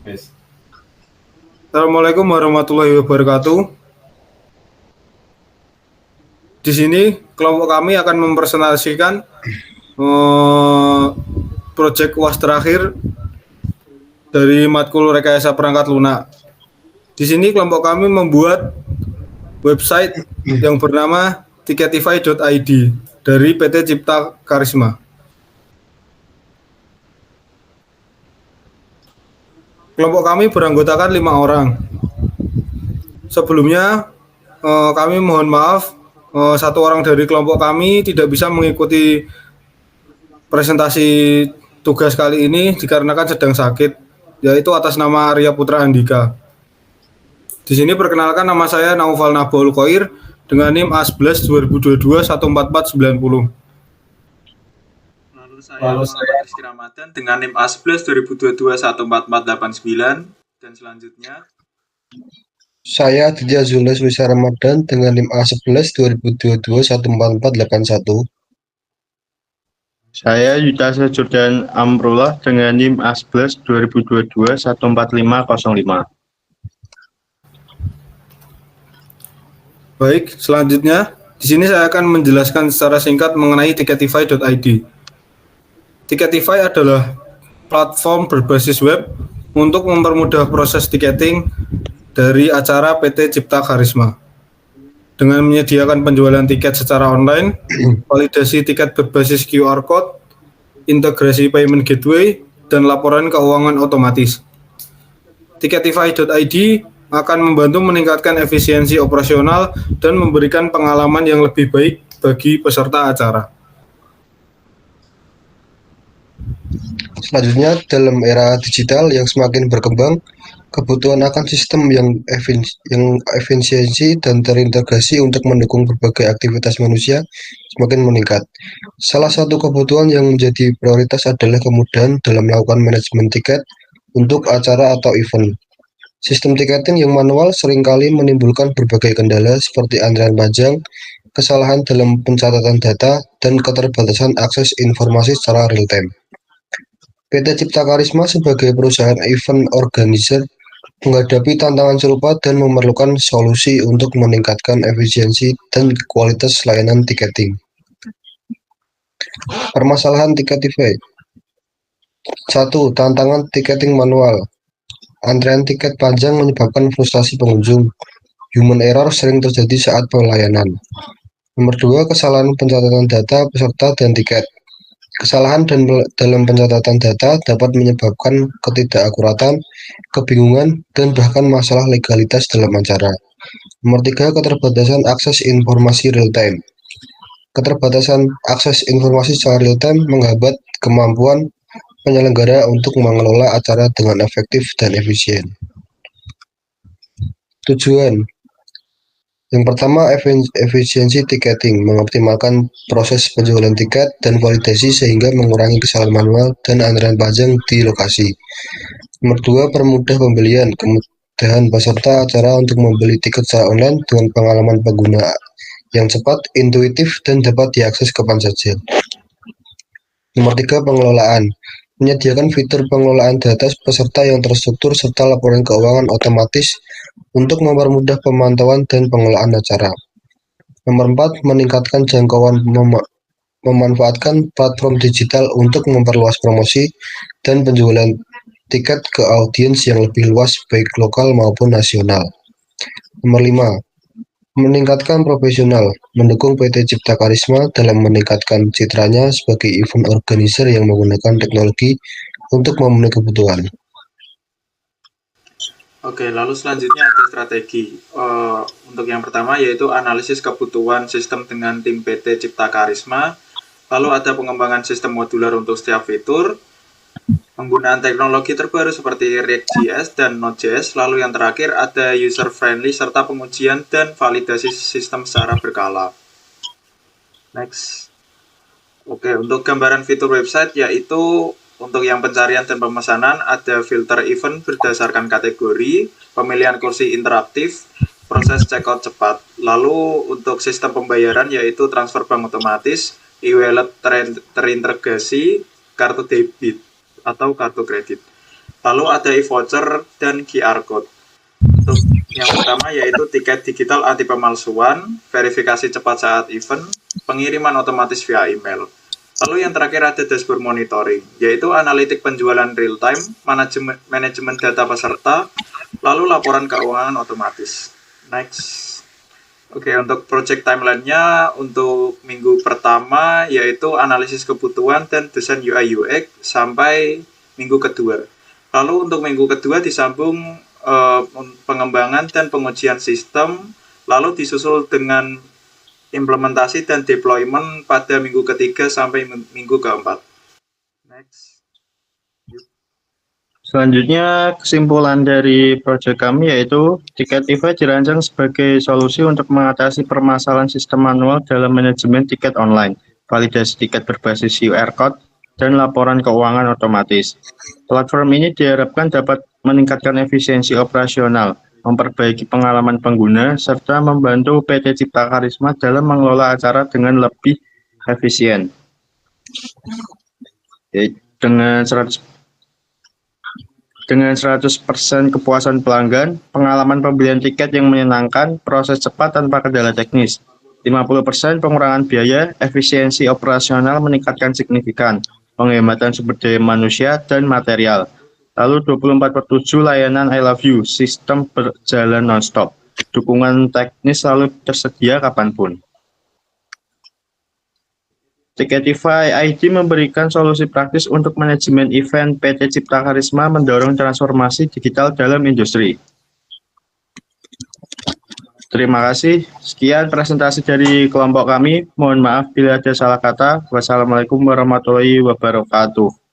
Yes. Assalamualaikum warahmatullahi wabarakatuh. Di sini kelompok kami akan mempresentasikan proyek UAS terakhir dari matkul rekayasa perangkat lunak. Di sini kelompok kami membuat website yang bernama Ticketify.id dari PT Cipta Karisma. Kelompok kami beranggotakan 5 orang. Sebelumnya kami mohon maaf, satu orang dari kelompok kami tidak bisa mengikuti presentasi tugas kali ini dikarenakan sedang sakit, yaitu atas nama Arya Putra Andika. Di sini perkenalkan, nama saya Naufal Nabaul Khoir dengan NIM A11 2022 14490. Lalu saya Rizky Ramadan dengan NIM A11 2022 14489, dan selanjutnya saya Aditya Zules Wisa Ramadan dengan NIM A11 2022 14481. Saya Yudhasa Jordan Amrullah dengan NIM A11 2022 14505. Baik, selanjutnya di sini saya akan menjelaskan secara singkat mengenai Ticketify.id. Ticketify adalah platform berbasis web untuk mempermudah proses tiketing dari acara PT Cipta Karisma. Dengan menyediakan penjualan tiket secara online, validasi tiket berbasis QR Code, integrasi payment gateway, dan laporan keuangan otomatis. Ticketify.id akan membantu meningkatkan efisiensi operasional dan memberikan pengalaman yang lebih baik bagi peserta acara. Selanjutnya, dalam era digital yang semakin berkembang, kebutuhan akan sistem yang efisiensi dan terintegrasi untuk mendukung berbagai aktivitas manusia semakin meningkat. Salah satu kebutuhan yang menjadi prioritas adalah kemudahan dalam melakukan manajemen tiket untuk acara atau event. Sistem tiketing yang manual seringkali menimbulkan berbagai kendala seperti antrian panjang, kesalahan dalam pencatatan data, dan keterbatasan akses informasi secara real-time. PT Cipta Karisma sebagai perusahaan event organizer menghadapi tantangan serupa dan memerlukan solusi untuk meningkatkan efisiensi dan kualitas layanan tiketing. Permasalahan Ticketify. 1. Tantangan tiketing manual. Antrean tiket panjang menyebabkan frustasi pengunjung. Human error sering terjadi saat pelayanan. Nomor 2. Kesalahan pencatatan data peserta dan tiket. Kesalahan dalam pencatatan data dapat menyebabkan ketidakakuratan, kebingungan, dan bahkan masalah legalitas dalam acara. Nomor 3. Keterbatasan akses informasi real-time. Keterbatasan akses informasi secara real-time menghambat kemampuan penyelenggara untuk mengelola acara dengan efektif dan efisien. Tujuan. Yang pertama, efisiensi tiketing, mengoptimalkan proses penjualan tiket dan validasi sehingga mengurangi kesalahan manual dan antrian panjang di lokasi. Nomor 2, permudah pembelian, kemudahan peserta acara untuk membeli tiket secara online dengan pengalaman pengguna yang cepat, intuitif, dan dapat diakses kapan saja. Nomor 3, pengelolaan, menyediakan fitur pengelolaan data peserta yang terstruktur serta laporan keuangan otomatis untuk mempermudah pemantauan dan pengelolaan acara. Nomor 4, meningkatkan jangkauan, memanfaatkan platform digital untuk memperluas promosi dan penjualan tiket ke audiens yang lebih luas baik lokal maupun nasional. Nomor 5, meningkatkan profesional, mendukung PT Cipta Karisma dalam meningkatkan citranya sebagai event organizer yang menggunakan teknologi untuk memenuhi kebutuhan. Oke, lalu selanjutnya ada strategi. Untuk yang pertama yaitu analisis kebutuhan sistem dengan tim PT Cipta Karisma. Lalu ada pengembangan sistem modular untuk setiap fitur. Penggunaan teknologi terbaru seperti React.js dan Node.js. Lalu yang terakhir ada user friendly serta pengujian dan validasi sistem secara berkala. Next. Oke, untuk gambaran fitur website yaitu untuk yang pencarian dan pemesanan ada filter event berdasarkan kategori, pemilihan kursi interaktif, proses checkout cepat. Lalu untuk sistem pembayaran yaitu transfer bank otomatis, e-wallet terintegrasi, kartu debit atau kartu kredit. Lalu ada e-voucher dan QR code. Untuk yang pertama yaitu tiket digital anti pemalsuan, verifikasi cepat saat event, pengiriman otomatis via email. Lalu yang terakhir ada dashboard monitoring, yaitu analitik penjualan real time, manajemen data peserta, lalu laporan keuangan otomatis. Next. Oke, untuk project timeline-nya untuk minggu pertama yaitu analisis kebutuhan dan desain UI UX sampai minggu kedua. Lalu untuk minggu kedua disambung pengembangan dan pengujian sistem, lalu disusul dengan implementasi dan deployment pada minggu ketiga sampai minggu keempat. Next. Selanjutnya, kesimpulan dari proyek kami yaitu Tiketify dirancang sebagai solusi untuk mengatasi permasalahan sistem manual dalam manajemen tiket online, validasi tiket berbasis QR Code, dan laporan keuangan otomatis. Platform ini diharapkan dapat meningkatkan efisiensi operasional, memperbaiki pengalaman pengguna, serta membantu PT Cipta Karisma dalam mengelola acara dengan lebih efisien. Dengan 100% kepuasan pelanggan, pengalaman pembelian tiket yang menyenangkan, proses cepat tanpa kendala teknis, 50% pengurangan biaya, efisiensi operasional meningkatkan signifikan, penghematan sumber daya manusia dan material. Lalu 24/7 layanan I Love You, sistem berjalan non-stop, dukungan teknis selalu tersedia kapanpun. Tiketify ID memberikan solusi praktis untuk manajemen event. PT Cipta Karisma mendorong transformasi digital dalam industri. Terima kasih. Sekian presentasi dari kelompok kami. Mohon maaf bila ada salah kata. Wassalamualaikum warahmatullahi wabarakatuh.